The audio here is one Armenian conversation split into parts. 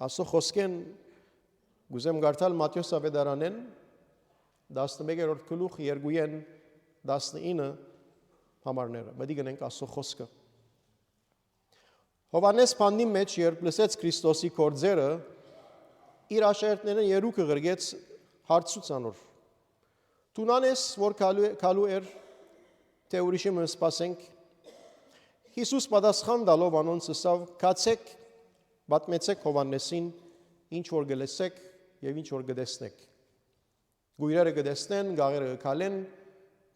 Աստծո խոսքեն գուզեմ գարտալ Մատթեոս ավետարանեն 11-րդ գլուխ 2-ն 19 համարները։ Մտի գնենք Աստծո խոսքը։ Հովհաննես փաննի մեջ երբ լսեց Քրիստոսի գործերը, իր աշակերտներին երուկը գրգեց հարցուց անոր։ Տունանես որ քալու էր թե ուրիշը մը սպասենք։ Հիսուս պատասխան տալով անոնց ասավ. «Կացեք, պատմեցեք Հովհաննեսին, ինչ որ գլսեք եւ ինչ որ գտեսնեք։ Գույրերը գտեսնեն, գաղերը գքալեն,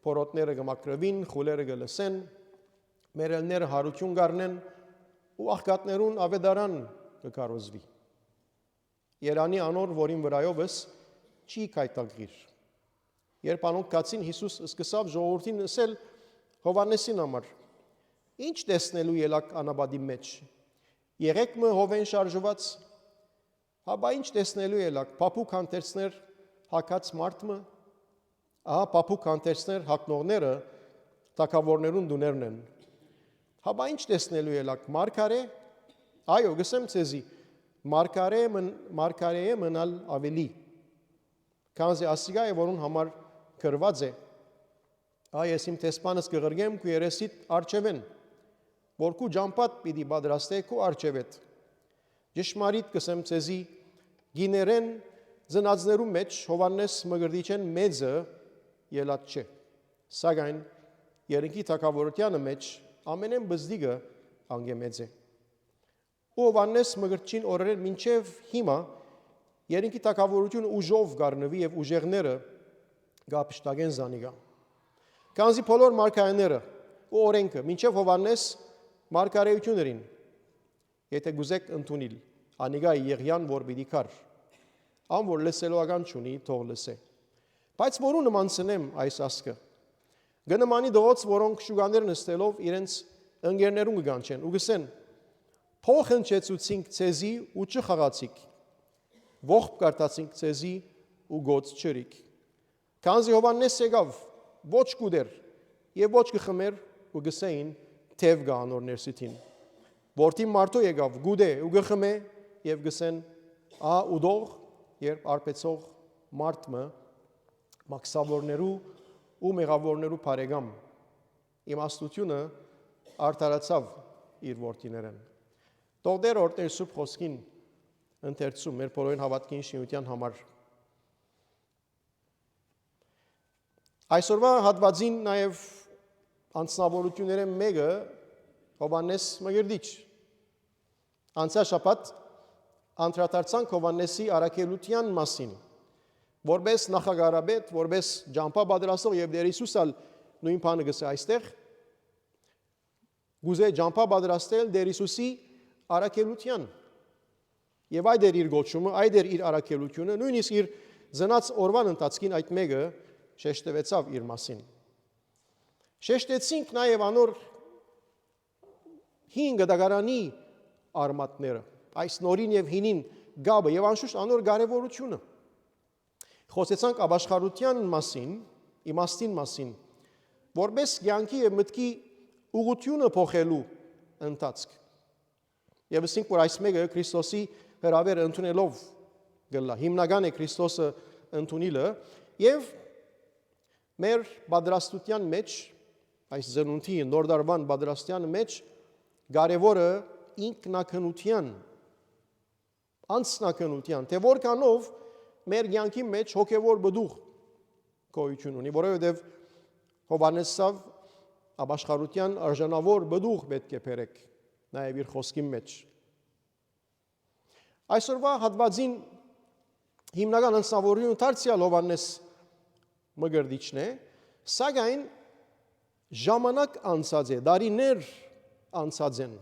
փորոտները գմակրվին, խուլերը գլսեն, մերելները հարություն գառնեն ու աղքատներուն ավետարան կկարոզվի։ Երանի անոր, որին վրայովս չի կայտակղիր։ Երբ անոնք կացին, Հիսուս սկսավ ժողովրդին ասել Հովհաննեսին համար. «Ինչ տեսնելու ելակ անաբադի մեջ։ Եղեք մը հովեն շարժված, հաբա ինչ տեսնելու ելակ, փափուկ հանդերձներ հակած մարդը, ահա փափուկ հանդերձներ հակնողները թագավորներուն դուներն են։ Հաբա ինչ տեսնելու ելակ, մարգարե, այո, գսեմ ցեզի, մարգարեը մնալ ավելի, քանզի ասիգա է, որուն համար գրված է, այ ես իմ տեսպանս կղրգեմ քու երեսիդ արջևեն, որքու ջամպատ պիտի պատրաստեք ու արջևետ։ Ճշմարիտ կսեմ ցեզի, գիներեն ծնածներու մեջ Հովհաննես Մկրտիչեն մեծը ելած չէ, սակայն երկի թագավորությանը մեջ ամենեն բզդիգը անգեմեծ է։ Ու Հովհաննես Մկրտչին օրերեն մինչև հիմա երկի թագավորությունը ուժով գառնվի եւ ուժեղները գապշտագեն զանիգա։ Քանզի բոլոր մարգարեները ու օրենքը մինչև Հովհաննես մարգարեություններին, եթե գուզեք ընդունել, անիգա Եղիան որ պիտի կար, ան որ լսելոական չունի, թող լսե։ Բայց որու նմանցնեմ այս ասկը։ Գնմանի դողոց, որոնք շուգաներ նստելով իրենց ընկերներուն կգանչեն ու գսեն. «Փող հնչեցուցինք ցեզի ու չխաղացիք, ողբ կարտացինք ցեզի ու գոց չրիք»։ Քանզի Հովհաննես եկավ ոչ կուդեր եւ ոչ կխմեր ու գսեին թև գա անոր ներսիտին։ Որդին մարդու եկավ գուդե ու գխմե եւ գսեն ահա ուդող երբ արպեցող մարդը մաքսավորներու ու մեղավորներու բարեկամ իմաստությունը արդարացավ իր որդիներեն։ Թող դեր օրտեր սուրբ խոսքին ընթերցում մեր բոլորին հավատքին շինության համար։ Այսօրվա հատվածին նաև անձնավորությունները մեկը Հովհաննես Մկրտիչ։ Անցյալ շաբաթ անդրադարձանք Հովհաննեսի առաքելության մասին, որպես նախագահարապետ, որպես ջամփա պատրաստող եւ Տեր Հիսուսալ նույն բանը գսե այստեղ գուզե ջամփա պատրաստել Տեր Հիսուսի առաքելության։ Եվ այդ էր իր գոչումը, այդ էր իր առաքելությունը, նույնիսկ իր ծնած օրվան ընթացքին այդ մեկը շեշտվեցավ իր մասին։ Շեշտեցինք նաև անոր 5 դագարանի արմատները, այս նորին եւ հինին գաբը եւ անշուշտ անոր կարեւորությունը։ Խոսեցանք ապաշխարության մասին, իմաստին մասին, որպես կյանքի եւ մտքի ուղղությունը փոխելու ընթացք։ Եվ ասենք որ այս մեկը Քրիստոսի հրավերը ընդունելով գլա, հիմնական է Քրիստոսը ընդունիլը եւ մեր պատրաստության մեջ, այս ծնունդի նոր դարվան պատրաստության մեջ կարևորը ինքնակնության, անձնակնության, թե որքանով մեր կյանքի մեջ հոգևոր բդուղ գոյություն ունի, որովհետև Հովհաննեսով ապաշխարության արժանավոր բդուղ պետք է բերեք նաև իր խոսքի մեջ։ Այսօրվա հատվածին հիմնական անձնավորությունը դարձյալ Հովհաննես Մկրտիչն է, սակայն ժամանակ անցած է, դարիներ անցած են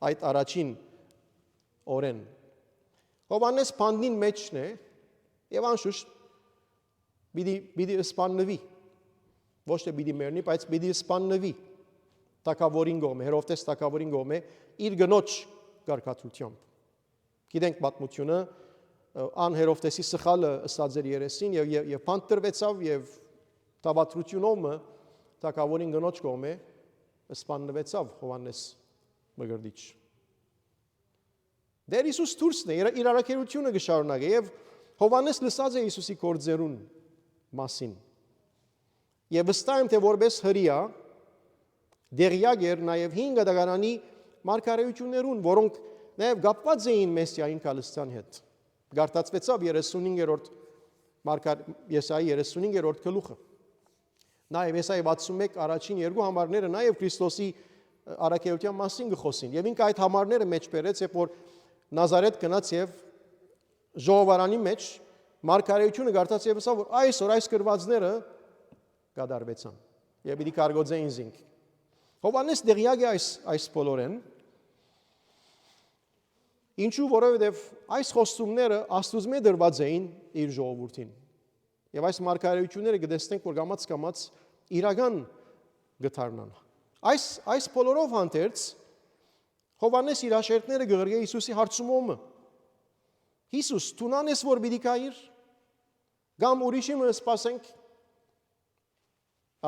այդ առաջին օրեն։ Հովհաննես փանդին մեջն է եւ անշուշտ պիտի սպաննվի, ոչ թե պիտի մեռնի, բայց պիտի սպաննվի թագավորին գոմե, Հերովտես թագավորին գոմե իր գնոջ կարգացությամբ։ Գիտենք պատմությունը, ան Հերովտեսի սխալը ըստած էր երեսին եւ փանդ տրվեցավ եւ տաբատրությունով թագավորին գնոջ գոմե սպաննվեցավ Հովհաննես Մկրտիչ։ Դեր Հիսուս դուրսն է, իր առաքելությունը կշարունակի եւ Հովանես լսած է Հիսուսի գործերուն մասին։ Եվ վստահ եմ, թե որպես հրյա դերյակ էր նաև 5 դարանի մարգարեություններուն, որոնք նաև կապված էին Մեսիային Քալստյան հետ։ Գարտացվեցավ 35-րդ Եսայի 35-րդ գլուխը։ Նաև Եսայի 61 առաջին երկու համարները նաև Քրիստոսի առաքելության մասին կխոսին։ Եվ ինքը այդ համարները մեջ բերեց, երբ որ Նազարեթ գնաց եւ ժողովարանի մեջ մարգարեությունը գարտաց եւ ասավ, որ այսօր այս գրվածները կդարվեցան եւ պիտի կարգոծեին զինք։ Հովանես դերյակ է այս բոլորեն, ինչու որովհետեւ այս խոստումները Աստուծո մեջ դրված էին իր ժողովրդին։ Եվ այս մարգարեությունները կտեսնենք, որ կամաց իրական գտարնան։ Այս բոլորով հանդերձ Հովանես իր աշերտները գղրգե Հիսուսի հարցումոմը։ Հիսուս, տունան ես որ պիտի կայիր, կամ ուրիշի մը սպասենք։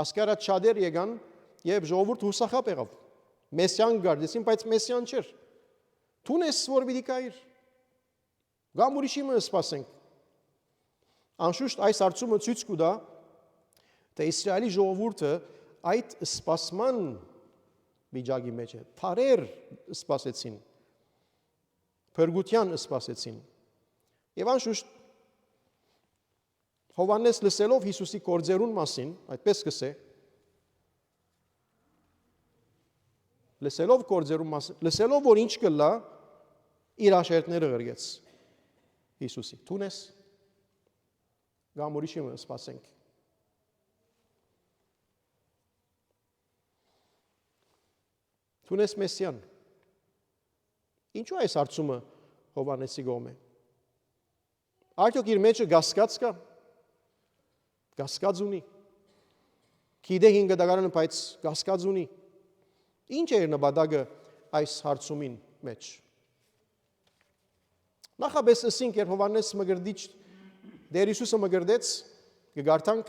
Ասկարած շատեր եկան եւ ժողովուրդ հուսախապ եղավ։ Մեսիան գարդեցին, բայց Մեսիան չէր։ Տուն ես որ պիտի կայիր, կամ ուրիշի մը սպասենք։ Անշուշտ այս հարցումը ցույց կտա, թե Իսրայելի ժողովուրդը այդ սպասման վիճակի մեջ է։ Թարեր սպասեցին, փրկության սպասեցին։ Եվ անշուշտ Հովանես լսելով Հիսուսի գործերուն մասին, այդպես կսե, լսելով գործերուն մասին, լսելով որ ինչ կլա, իր աշերտները գրգեց Հիսուսի։ Տունես կամ ուրիշի մը սպասենք։ Տունես Մեսիան։ Ինչու այս հարցումը Հովանեսի գոմ է։ Արդյոք իր մեջը գասկած կա։ Գասկած ունի։ Գիտե 5 դարանը, բայց գասկած ունի։ Ինչ է իր նպատակը այս հարցումին մեջ։ Նախաբես ասենք, երբ Հովանես մգրդիչ Դեր Հիսուսը մգրդեց, կգարտանք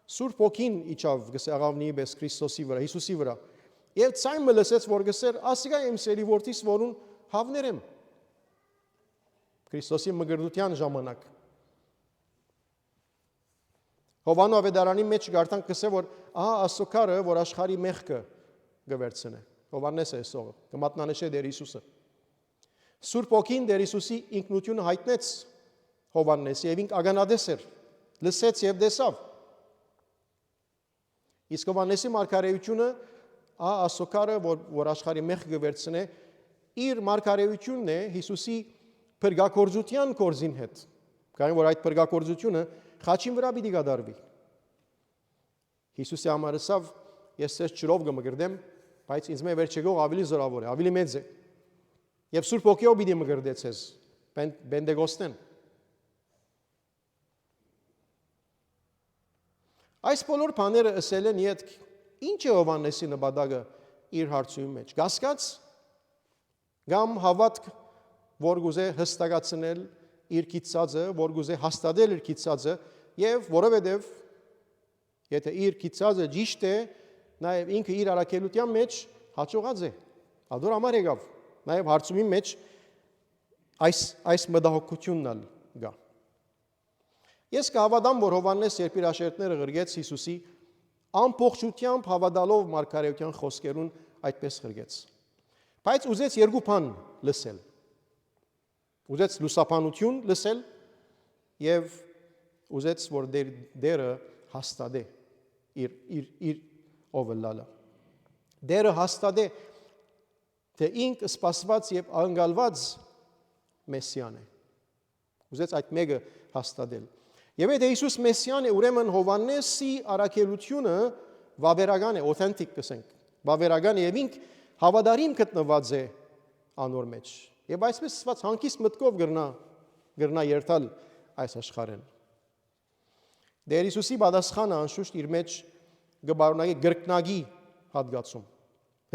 Սուրբ Օքին իջավ գսե աղավնի պես Քրիստոսի վրա, Հիսուսի վրա։ Եվ ցայմը լսեց, որ գսեր ասիգա եմ սերի որդիս, որուն հավներեմ։ Քրիստոսի մգրդության ժամանակ։ Հովանո ավետարանի մեջ գարտանք գսե, որ ահա Աստծոքարը, որ աշխարհի մեղքը գվերցնե։ Հովանես է սողը, կմատնանշե Դեր Հիսուսը։ Սուրբ Օքին Դեր Հիսուսի ինքնությունը հայտնեց Հովանես եւ ինք ագանադես էր, լսեց եւ տեսավ։ Իսկ Հովանեսի մարգարեությունը Աստծոքարը, որ աշխարհի մեղքը գվերցնե, իր մարգարեությունն է Հիսուսի փրկագործության կորզին հետ։ Քանի որ այդ փրկագործությունը խաչին վրա պիտի կատարվի։ Հիսուսի համար ասավ, ես ցես ջրով կմգրդեմ, բայց ինձ մեջ վերջեգող ավելի զորավոր է, ավելի մեծ է։ Եվ Սուրբ Օքիով պիտի մգրդեց ես Պենտեկոստեն։ Այս բոլոր բաները ասել են իդ ինչ է Հովանեսի նպատակը իր հարցում մեջ։ Գասկած կամ հավատք, որ գուզե հստակացնել իր կիծածը, որ գուզե հաստատել իր կիծածը եւ որովհետեւ եթե իր կիծածը ճիշտ է, նաեւ ինքը իր առաքելության մեջ հաջողած է։ Ադոր համար եկավ։ Նաեւ հարցումի մեջ այս մտահոգությունն կա։ Ես կհավատամ, որ Հովանես երբ իր աշերտները գրգեց Հիսուսի ամբողջությամբ հավատալով մարգարեության խոսքերուն այդպես գրգեց։ Բայց ուզեց երկու բան լսել։ Ուզեց լուսապանություն լսել եւ ուզեց, որ դերը հաստատե իր օվլալը։ Դերը հաստատե, թե ինք սպասված եւ անգալված Մեսիան է։ Ուզեց այդ մեկը հաստատել։ Եվ եթե Հիսուս Մեսիան է, ուրեմն Հովանեսի առաքելությունը վավերական է, օթենտիկ կսենք։ Վավերական է եւ ինք հավատարիմ գտնված է անոր մեջ։ Եվ այսպես ասված հանկիստ մտքով գրնա երթալ այս աշխարհեն։ Դեր Հիսուսի պատասխանը անշուշտ իր մեջ գբարունագի գրկնագի հատկացում,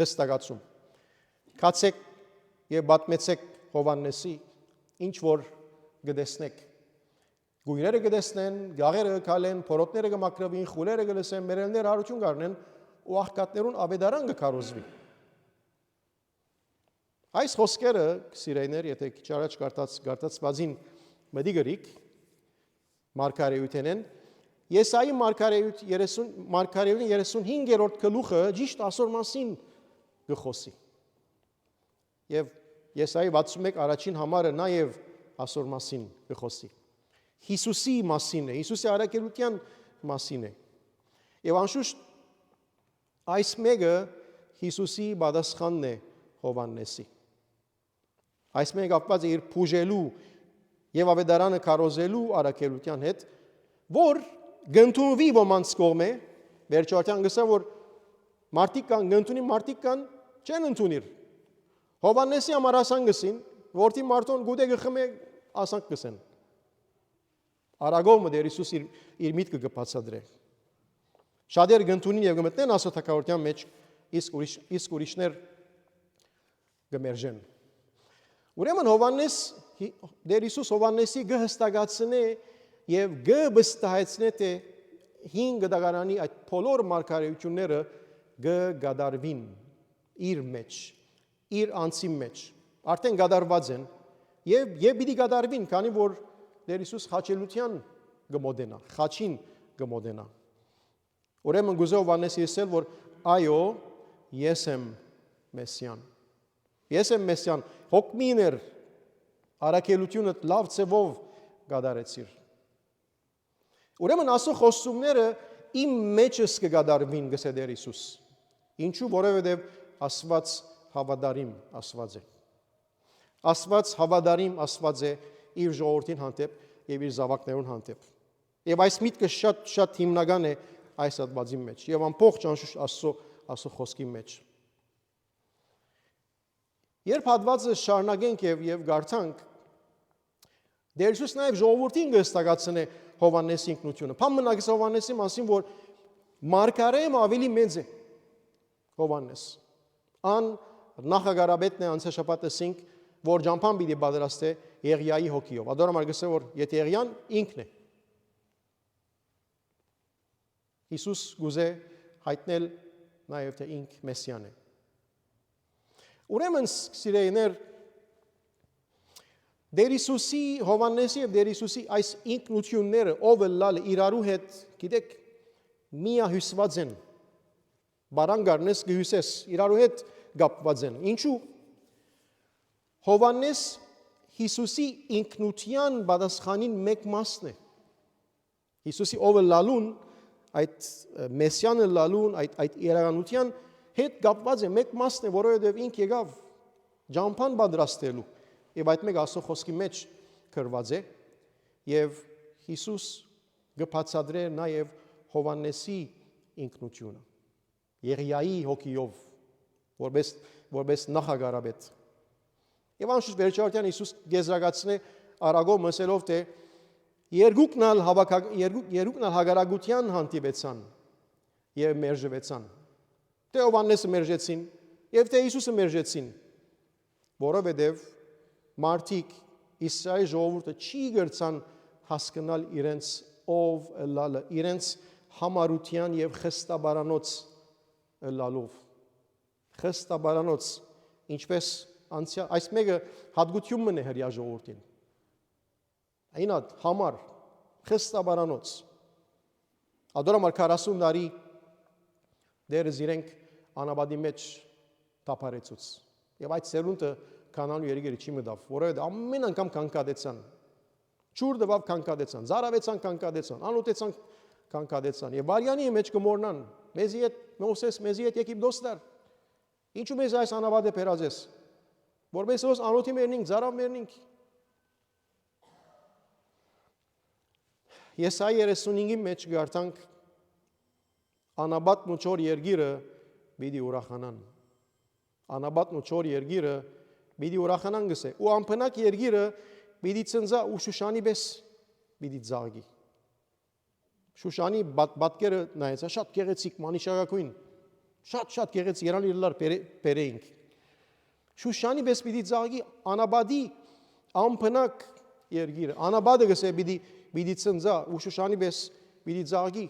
հստակացում։ Կացեք եւ պատմեցեք Հովանեսի ինչ որ գտեսնեք։ Գույները կտեսնեն, գաղերը կալեն, փորոտները կմակրվին, խուլերը կլսեն, մերելներ հարություն կառնեն ու աղքատներուն ավետարան կկարոզվի։ Այս խոսքերը, սիրելիներ, եթե քիչ առաջ գարտացվածին մտի գրիկ, մարգարեութեն են, Եսայի մարգարեութեն 35-րդ գլուխը ճիշտ ասոր մասին գխոսի։ Եվ Եսայի 61 առաջին համարը նաև ասոր մասին գխոսի։ Հիսուսի մասին է, Հիսուսի առաքելության մասին է։ Եվ անշուշտ այս մեկը Հիսուսի պատասխանն է Հովհաննեսի։ Այս մեկը կապված է իր փուժելու եւ ավետարանը քարոզելու առաքելության հետ, որ գտնվի ոմանց կողմէ, վերջորտյան գսա որ մարդիկ կան գտնունի, մարդիկ կան չեն ընդունիր։ Հովհաննեսի համար ասան գսին, որտի մարդուն գուտե գխմե ասանք գսեն։ Արագողը դեր Հիսուս իր միտքը կբացատրե։ Շատեր գտնունին եւ գմտնեն ասո թակավորության մեջ իսկ ուրիշներ գմերժեն։ Ուրեմն Հովհաննես դեր Հիսուս Հովհաննեսի գհստակացնե եւ գվստահեցնե թե 5 դագարանի այդ բոլոր մարգարեությունները գդարվին իր մեջ, իր անձի մեջ։ Արդեն գդարված են եւ պիտի գդարվին, քանի որ դեր Հիսուս խաչելության գմոդենա, խաչին գմոդենա։ Ուրեմն գուզե Հովհաննեսի ասել, որ այո, ես եմ Մեսիան։ Ես եմ Մեսիան, հոգմիներ առաքելությունը լավ ծևով գադարեցիր։ Ուրեմն ասո խոստումները իմ մեջս կգադարվին, գսե դեր Հիսուս։ Ինչու, որովհետև Աստված հավատարիմ Աստված է։ Աստված հավատարիմ Աստված է իր ժողովրդին հանդեպ եւ իր զավակներուն հանդեպ։ Եվ այս միտքը շատ հիմնական է այս հատվածի մեջ եւ ամբողջ անշուշտ Աստծո խոսքի մեջ։ Երբ հատվածը շարունակենք եւ գարցանք, դեր Հիսուս նաեւ ժողովրդին կհստակացնե Հովհաննեսի ինքնությունը։ Փամնագս Հովհաննեսի մասին, որ մարգարեում ավելի մեծ է Հովհաննես։ Ան նախագարաբետն է անցաշապատը սինք, որ ջամփան պիտի պատրաստե Եղիայի հոգիով։ Ադորամար գսե որ եթե Եղիան ինքն է։ Հիսուս գուզե հայտնել նաեւ թե ինք Մեսիան է։ Ուրեմն սիրելիներ, դեր Հիսուսի Հովհաննեսի եւ դեր Հիսուսի այս ինքնությունները ով լալ իրարու հետ, գիտեք, միահյուսված են։ Բարանգարնես գհյուսես իրարու հետ գապված են։ Ինչու՞։ Հովհաննես Հիսուսի ինքնության պատասխանին մեկ մասն է։ Հիսուսի ով լալուն, այդ Մեսիանը լալուն, այդ իրականության հետ կապված է մեկ մասն է, որովհետև ինք եկավ ջամփան պատրաստելու եւ այդ մեկ Աստծո խոսքի մեջ գրված է եւ Հիսուս գբացադրե նաեւ Հովհաննեսի ինքնությունը Եղիայի հոգիով որպես նախագարաբետ եւ անշուշտ վերջարդյան Հիսուս գեզրակացնե արագով մսելով թե երկուքն հագարագության հանդիպեցան եւ մերժվեցան թե Հովհաննեսը մերժեցին եւ թե Հիսուսը մերժեցին, որովհետեւ մարդիկ Իսրայել ժողովուրդը չի գրցան հասկանալ իրենց ով լալը, իրենց համարության եւ խստաբարանոց լալով։ Խստաբարանոց, ինչպես անցյալ այս մեկը հատկությունն է հրյա ժողովրդին։ Այնդ համար խստաբարանոց։ Ադորամար 40 տարի դերս իրենք անաբադի մեջ տապարեցուց։ Եվ այդ սերունդը կանանու երիգերի չի մտավ, որովհետև ամեն անգամ կանկադեցան։ Չուր դվավ կանկադեցան, զարավեցան կանկադեցան, անուտեցան կանկադեցան։ Եվ Մարիանի մեջ կմորնան, մեզի հետ Մովսես, մեզի հետ Եգիպտոսներ։ Ինչու մեզ այս անաբադը բերածես։ Որպես ոս անոթի մերնինք, զարավ մերնինք։ Եսայի 35-ի մեջ գարտանք անաբատն ու չոր երգիրը պիտի ուրախանան։ Անաբատն ու չոր երգիրը պիտի ուրախանան գսե։ Ու անփնակ երգիրը պիտի ծնծա ու Շուշանի պես պիտի ձաղի։ Շուշանի բատկերը նայեցա շատ գեղեցիկ մանիշակագույն։ Շատ գեղեցիկ երան իրար բերեինք։ Շուշանի պես պիտի ձաղի անաբադի անփնակ երգիրը։ Անաբադը գսե պիտի ծնծա ու Շուշանի պես պիտի ձաղի։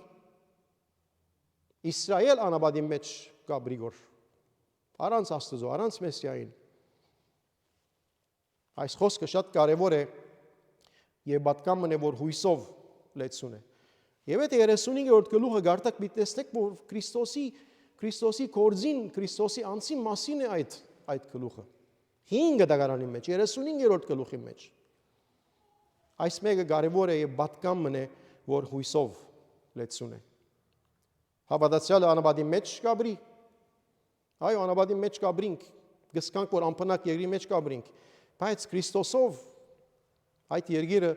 Իսրայել անաբադի մեջ կա բրիգոր, առանց Աստծո, առանց Մեսիային, Այս խոսքը շատ կարևոր է եւ պատկամն է, որ հույսով լեցուն է։ Եվ այդ 35-րդ գլուխը գարտակ մի տեսնեք, որ Քրիստոսի կորձին, Քրիստոսի անձի մասին է այդ գլուխը։ 5 դագարանի մեջ, 35-րդ գլուխի մեջ։ Այս մեկը կարևոր է եւ պատկամն է, որ հույսով լեցուն է։ Հավատացյալը անաբադի մեջ կաբրի։ Այո, անաբադի մեջ կաբրինք, գսկանք, որ անփնակ երկրի մեջ կաբրինք, բայց Քրիստոսով այդ երկիրը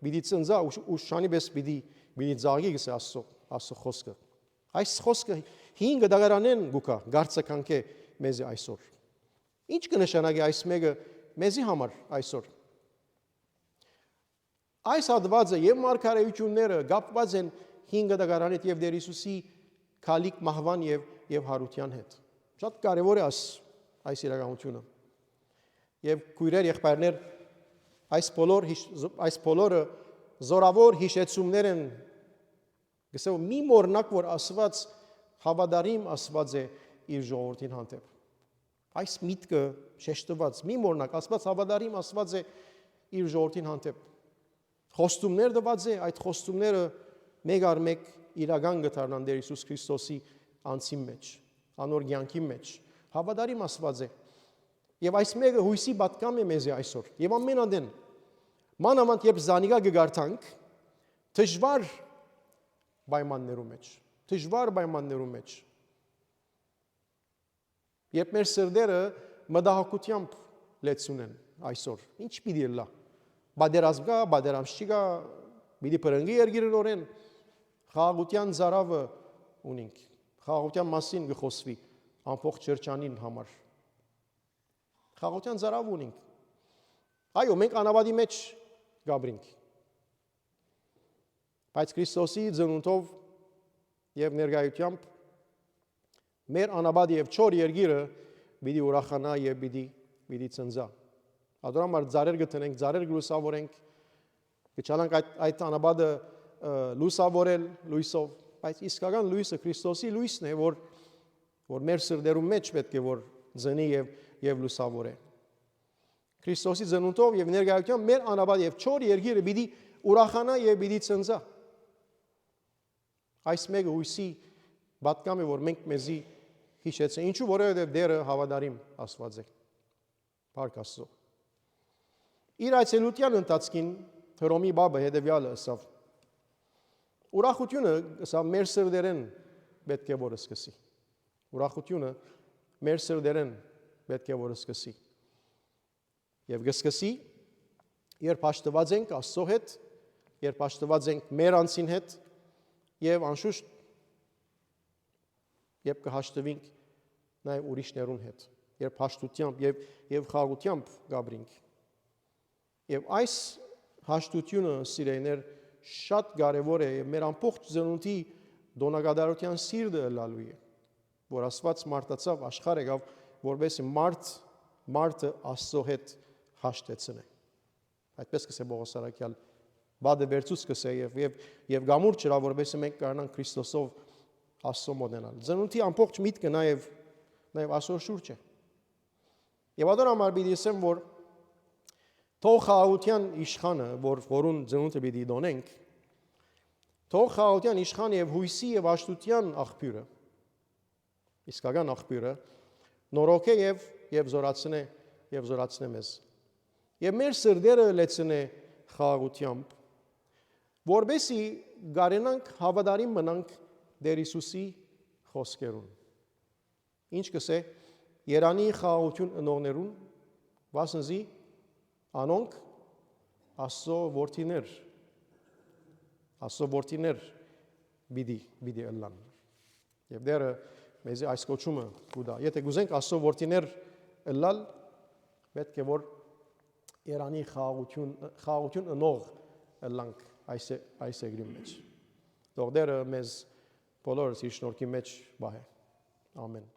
պիտի ծնծա ու շանի պես պիտի ծաղի գսե Աստծո խոսքը։ Այս խոսքը 5 դագարանեն գուկա գարցականք է մեզի այսօր։ Ինչ կնշանակի այս մեկը մեզի համար այսօր։ Այս հատվածը եւ մարգարեությունները կապված են 5 դագարանից եւ Տեր Հիսուսի քալիք մահվան եւ հարության հետ։ Շատ կարևոր է այս իրականությունը։ Եվ քույրեր, եղբայրներ, այս բոլորը զորավոր հիշեցումներ են, գսեմ մի մորնակ, որ Աստված հավատարիմ Աստված է իր ժողովրդին հանդեպ։ Այս միտքը շեշտված, մի մորնակ, Աստված հավատարիմ Աստված է իր ժողովրդին հանդեպ։ Խոստումներ տված է, այդ խոստումները մեկ առ մեկ իրական կդառնան Տեր Հիսուս Քրիստոսի անձի մեջ, անոր կյանքի մեջ։ Հավատարիմ Աստված է։ Եվ այս մեկը հույսի պատկամ է մեզ այսօր։ Եվ ամենադեն մանավանդ երբ զանիկա կգարտանք դժվար պայմաններում մեջ։ Երբ մեր սրտերը մտահոգությամբ լեցուն են այսօր, ինչ պիտի լա։ Բادرազմ կա, բادرամշ չկա, պիտի բրնգի երկիրորեն, խաղաղության ծարավը ունենք, խաղաղության մասին կխոսվի ամբողջ շրջանին համար։ Խաղաղության ծարավ ունենք։ Այո, մենք անաբադի մեջ գաբրինք։ Բայց Քրիստոսի ծնունդով եւ ներկայությամբ մեր անաբադի եւ չոր երկիրը պիտի ուրախանա եւ պիտի ծնծա։ Ադորամար ծարեր գտնենք, ծարեր լուսավորենք, կչանանք այդ անաբադը լուսավորել լույսով, բայց իսկական լույսը Քրիստոսի լույսն է, որ մեր սրտերում մեջ պետք է որ ծնի եւ լուսավորե։ Քրիստոսի ծնունդով եւ ներկայությամբ մեր անաբադի եւ չոր երկիրը պիտի ուրախանա եւ պիտի ծնծա։ Այս մեկը հույսի պատկամ է, որ մենք մեզի հիշեցնենք, ինչու որովհետև Տերը հավատարիմ Աստված է։ Փառք Աստծո։ Իր այցելության ընթացքին Հռոմի բաբը հետևյալը ասավ. ուրախությունը մեր սրտերեն պետք է որ սկսի։ Ուրախությունը մեր սրտերեն պետք է որ սկսի։ Եվ կսկսի, երբ հաշտված ենք Աստծո հետ, երբ հաշտված ենք մեր անձին հետ, եւ անշուշտ երբ կհաշտվենք նաեւ ուրիշներուն հետ, երբ հաշտությամբ եւ խաղաղությամբ գաբրինք։ Եվ այս հաշտությունը սիրելիներ շատ կարևոր է եւ մեր ամբողջ ծնունդի դոնակատարության սիրտը լալու է, որ Աստված մարդացավ աշխարհ եկավ, որովհետեւ մարդը Աստծո հետ հաշտեցնե։ Այդպես կսե Պողոս Արաքյալ բադը վերցուց կսե եւ գամուր չրա, որովհետեւ մենք կարողանանք Քրիստոսով Աստծո մոդենալ։ Ծնունդի ամբողջ միտքը նաեւ Աստծո շուրջ է։ Եվ ադորամար պիտի ասեմ, որ թող խաղաղության իշխանը, որուն ծնունդը պիտի դոնենք, թող խաղաղության իշխանը եւ հույսի եւ աշտության աղբյուրը, իսկական աղբյուրը, նորոգե եւ զորացնե մեզ։ Եվ մեր սրտերը լեցնե խաղաղությամբ, որբեսի գարենանք հավատարիմ մնանք Տեր Հիսուսի խոսքերուն։ Ինչ կսե Երանի խաղաղություն ընողներուն, վասնզի անոնք Աստծո որդիներ պիտի ըլլան։ Եվ դերը մեզի այս կոչումը կուտա։ Եթե գուզենք Աստծո որդիներ ըլլալ, պետք է որ Երանի խաղաղություն ընող ըլլանք այս երկրի մեջ։ Թող դերը մեզ բոլորս իր շնորհքի մեջ բահե։ Ամեն։